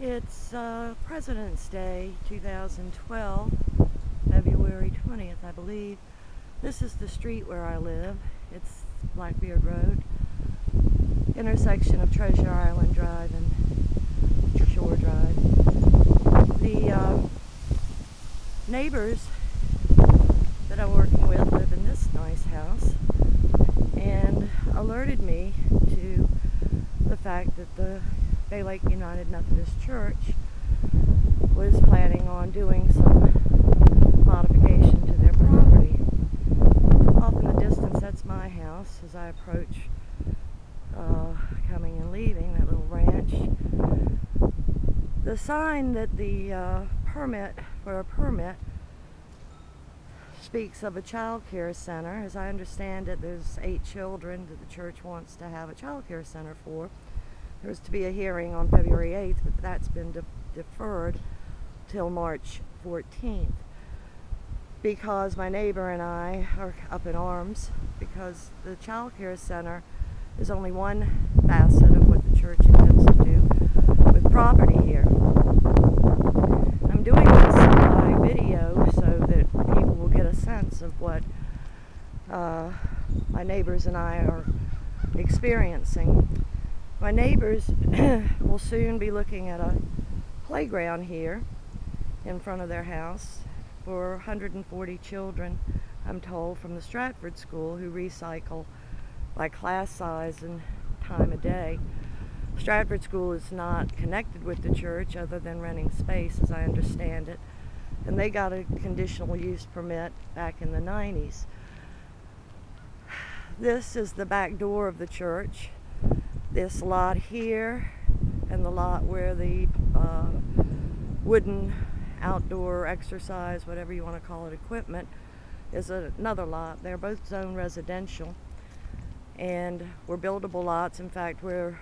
It's President's Day 2012, February 20th, I believe. This is the street where I live. It's Blackbeard Road, intersection of Treasure Island Drive and Shore Drive. The neighbors that I'm working with live in this nice house and alerted me to the fact that the Bay Lake United Methodist Church was planning on doing some modification to their property. Off in the distance, that's my house as I approach coming and leaving that little ranch. The sign that the permit speaks of a child care center. As I understand it, there's 8 children that the church wants to have a child care center for. There was to be a hearing on February 8th, but that's been deferred till March 14th because my neighbor and I are up in arms because the child care center is only one facet of what the church intends to do with property here. I'm doing this by video so that people will get a sense of what my neighbors and I are experiencing. My neighbors will soon be looking at a playground here in front of their house for 140 children, I'm told, from the Stratford School who recycle by class size and time of day. Stratford School is not connected with the church other than renting space, as I understand it, and they got a conditional use permit back in the 90s. This is the back door of the church. This lot here and the lot where the wooden outdoor exercise, whatever you want to call it, equipment is another lot. They're both zone residential and were buildable lots. In fact, where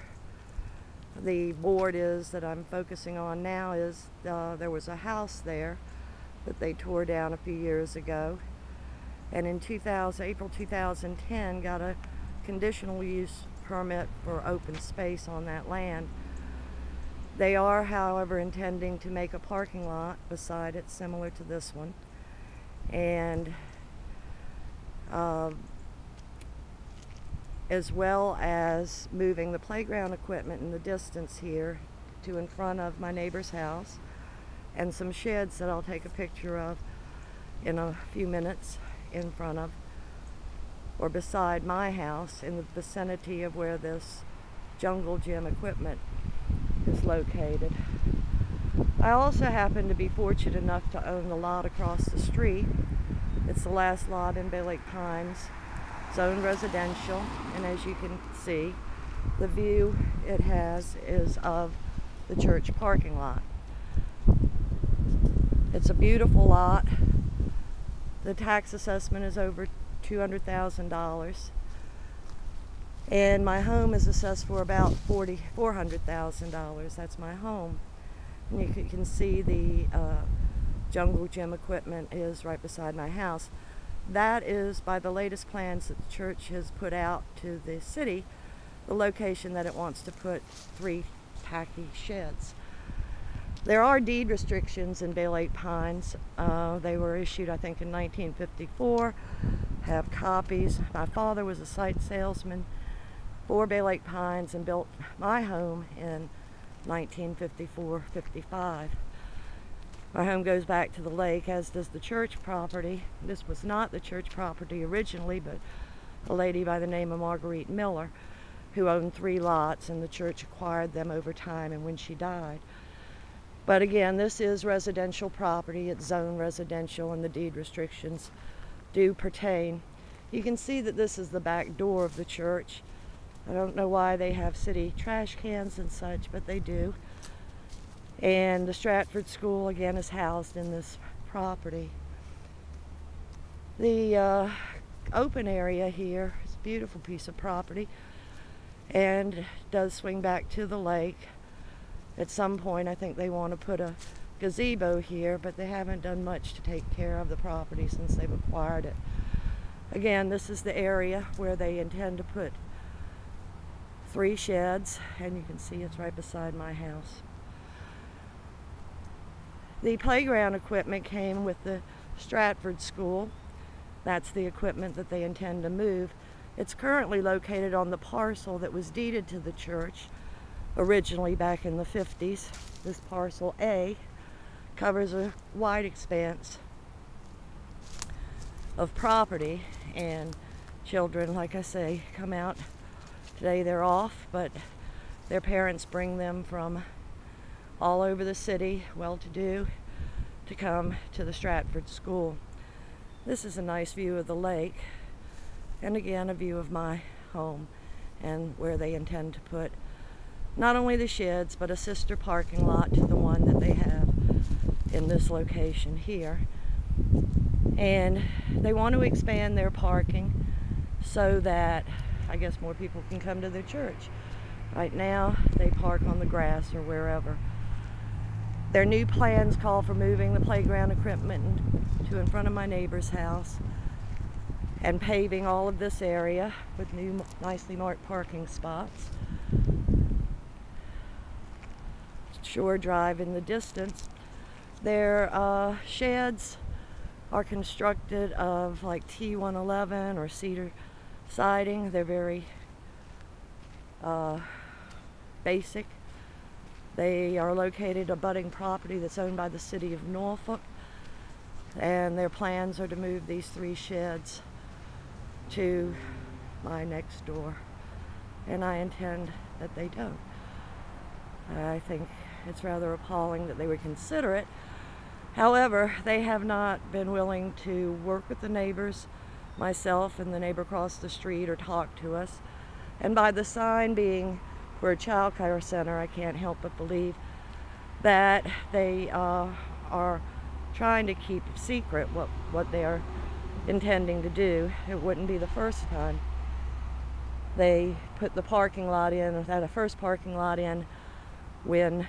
the board is that I'm focusing on now is there was a house there that they tore down a few years ago, and in April 2010 got a conditional use permit for open space on that land. They are, however, intending to make a parking lot beside it similar to this one, and as well as moving the playground equipment in the distance here to in front of my neighbor's house, and some sheds that I'll take a picture of in a few minutes in front of or beside my house in the vicinity of where this jungle gym equipment is located. I also happen to be fortunate enough to own the lot across the street. It's the last lot in Bay Lake Pines, zone residential, and as you can see, the view it has is of the church parking lot. It's a beautiful lot. The tax assessment is over $200,000, and my home is assessed for about $400,000. That's my home, and you can see the jungle gym equipment is right beside my house. That is, by the latest plans that the church has put out to the city, the location that it wants to put 3 tacky sheds. There are deed restrictions in Bay Lake Pines. They were issued, I think, in 1954. Have copies. My father was a site salesman for Bay Lake Pines and built my home in 1954-55. My home goes back to the lake, as does the church property. This was not the church property originally, but a lady by the name of Marguerite Miller, who owned 3 lots, and the church acquired them over time and when she died. But again, this is residential property. It's zone residential, and the deed restrictions do pertain. You can see that this is the back door of the church. I don't know why they have city trash cans and such, but they do. And the Stratford School, again, is housed in this property. The open area here is a beautiful piece of property and does swing back to the lake. At some point, I think they want to put a gazebo here, but they haven't done much to take care of the property since they've acquired it. Again, this is the area where they intend to put 3 sheds, and you can see it's right beside my house. The playground equipment came with the Stratford School. That's the equipment that they intend to move. It's currently located on the parcel that was deeded to the church originally back in the 50s. This parcel A covers a wide expanse of property, and children, like I say, come out. Today they're off, but their parents bring them from all over the city, well-to-do, to come to the Stratford School. This is a nice view of the lake, and again a view of my home and where they intend to put not only the sheds but a sister parking lot to the one that they have in this location here. And they want to expand their parking so that I guess more people can come to their church. Right now they park on the grass or wherever. Their new plans call for moving the playground equipment to in front of my neighbor's house and paving all of this area with new nicely marked parking spots. Shore Drive in the distance. Their sheds are constructed of like T111 or cedar siding. They're very basic. They are located abutting property that's owned by the city of Norfolk, and their plans are to move these 3 sheds to my next door, and I intend that they don't. I think it's rather appalling that they would consider it. However, they have not been willing to work with the neighbors, myself and the neighbor across the street, or talk to us. And by the sign being for a child care center, I can't help but believe that they are trying to keep secret what they are intending to do. It wouldn't be the first time. They put the parking lot in, had a first parking lot in when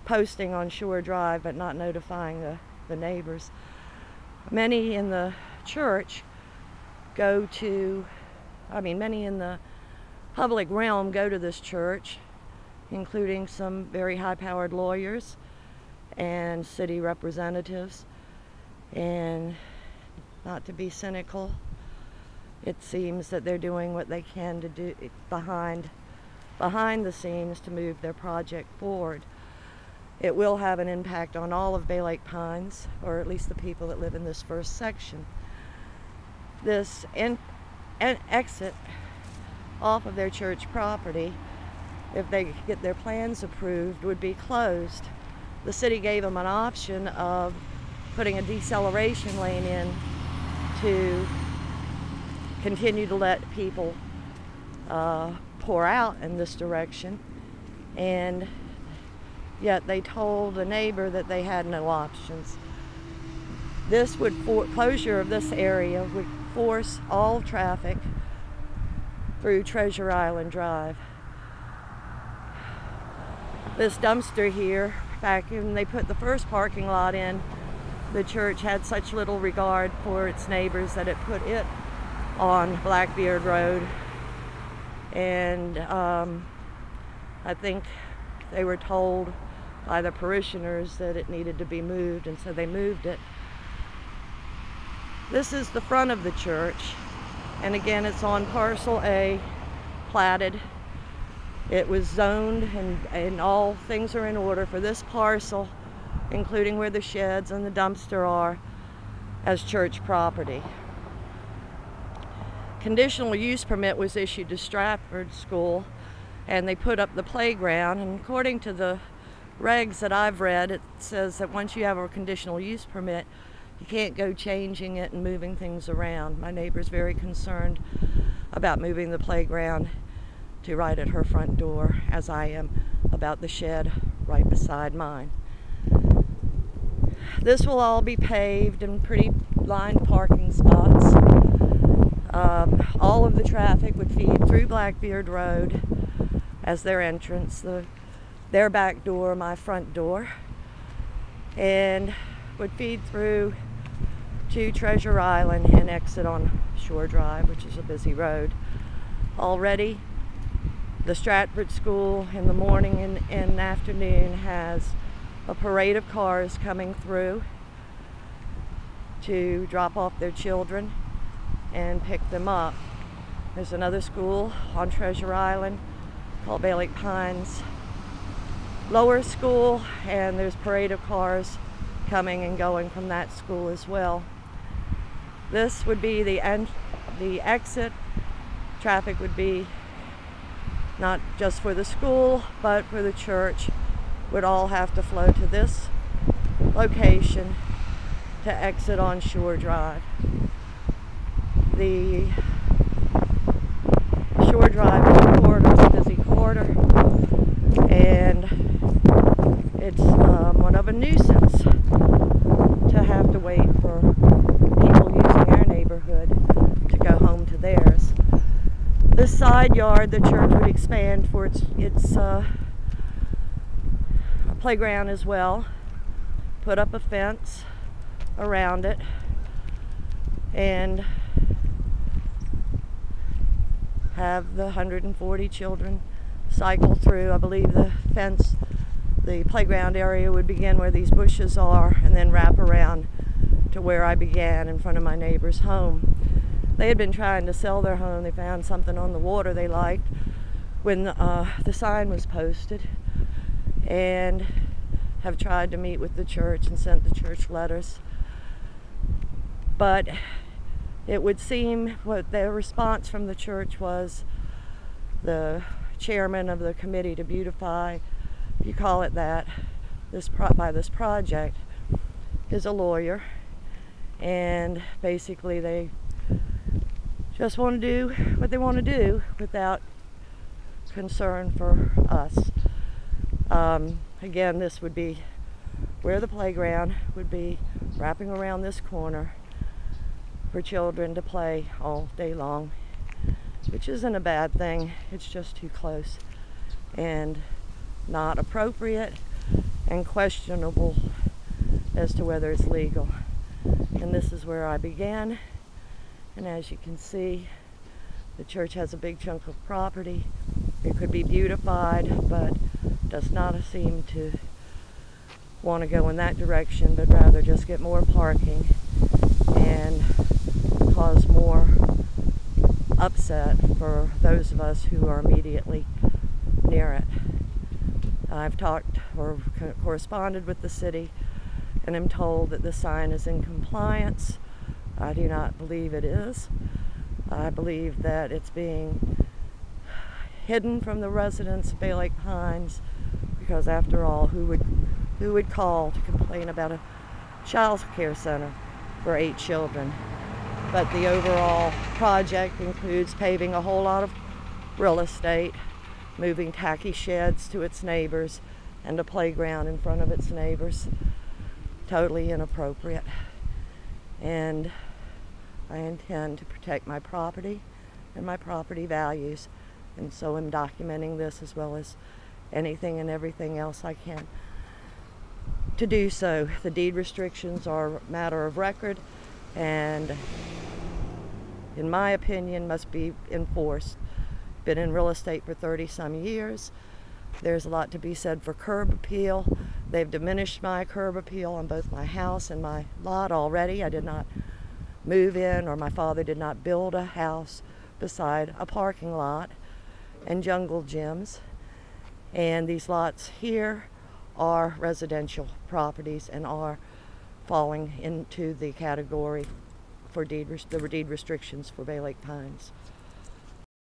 posting on Shore Drive, but not notifying the neighbors. Many in the church go to, many in the public realm go to this church, including some very high-powered lawyers and city representatives. And not to be cynical, it seems that they're doing what they can to do behind the scenes to move their project forward. It will have an impact on all of Bay Lake Pines, or at least the people that live in this first section. This exit off of their church property, if they get their plans approved, would be closed. The city gave them an option of putting a deceleration lane in to continue to let people pour out in this direction, and yet they told the neighbor that they had no options. This closure of this area would force all traffic through Treasure Island Drive. This dumpster here, back when they put the first parking lot in, the church had such little regard for its neighbors that it put it on Blackbeard Road. And I think they were told by the parishioners that it needed to be moved, and so they moved it. This is the front of the church, and again it's on parcel A, platted. It was zoned, and all things are in order for this parcel, including where the sheds and the dumpster are, as church property. Conditional use permit was issued to Stratford School, and they put up the playground, and according to the regs that I've read, it says that once you have a conditional use permit, you can't go changing it and moving things around. My neighbor's very concerned about moving the playground to right at her front door, as I am about the shed right beside mine. This will all be paved and pretty lined parking spots. All of the traffic would feed through Blackbeard Road as their entrance, their back door, my front door, and would feed through to Treasure Island and exit on Shore Drive, which is a busy road. Already, the Stratford School in the morning and afternoon has a parade of cars coming through to drop off their children and pick them up. There's another school on Treasure Island called Bay Lake Pines Lower School, and there's a parade of cars coming and going from that school as well. This would be the exit. Traffic would be not just for the school, but for the church, would all have to flow to this location to exit on Shore Drive. The Shore Drive corridor is a busy corridor, and it's one of a nuisance to have to wait for people using our neighborhood to go home to theirs. This side yard, the church would expand for its playground as well, put up a fence around it, and have the 140 children cycle through. I believe the fence, the playground area would begin where these bushes are and then wrap around to where I began in front of my neighbor's home. They had been trying to sell their home. They found something on the water they liked when the sign was posted, and have tried to meet with the church and sent the church letters. But it would seem what their response from the church was, the chairman of the committee to beautify, if you call it that, this project, is a lawyer, and basically they just want to do what they want to do without concern for us. Again, this would be where the playground would be, wrapping around this corner for children to play all day long, which isn't a bad thing. It's just too close and not appropriate and questionable as to whether it's legal. And this is where I began, and as you can see, the church has a big chunk of property. It could be beautified, but does not seem to want to go in that direction, but rather just get more parking and cause more upset for those of us who are immediately near it. I've talked or corresponded with the city and am told that the sign is in compliance. I do not believe it is. I believe that it's being hidden from the residents of Bay Lake Pines, because after all, who would call to complain about a child care center for 8 children? But the overall project includes paving a whole lot of real estate, moving tacky sheds to its neighbors, and a playground in front of its neighbors. Totally inappropriate. And I intend to protect my property and my property values, and so I'm documenting this as well as anything and everything else I can to do so. The deed restrictions are a matter of record, and in my opinion must be enforced. Been in real estate for 30-some years. There's a lot to be said for curb appeal. They've diminished my curb appeal on both my house and my lot already. I did not move in, or my father did not build a house beside a parking lot and jungle gyms. And these lots here are residential properties and are falling into the category for the deed restrictions for Bay Lake Pines.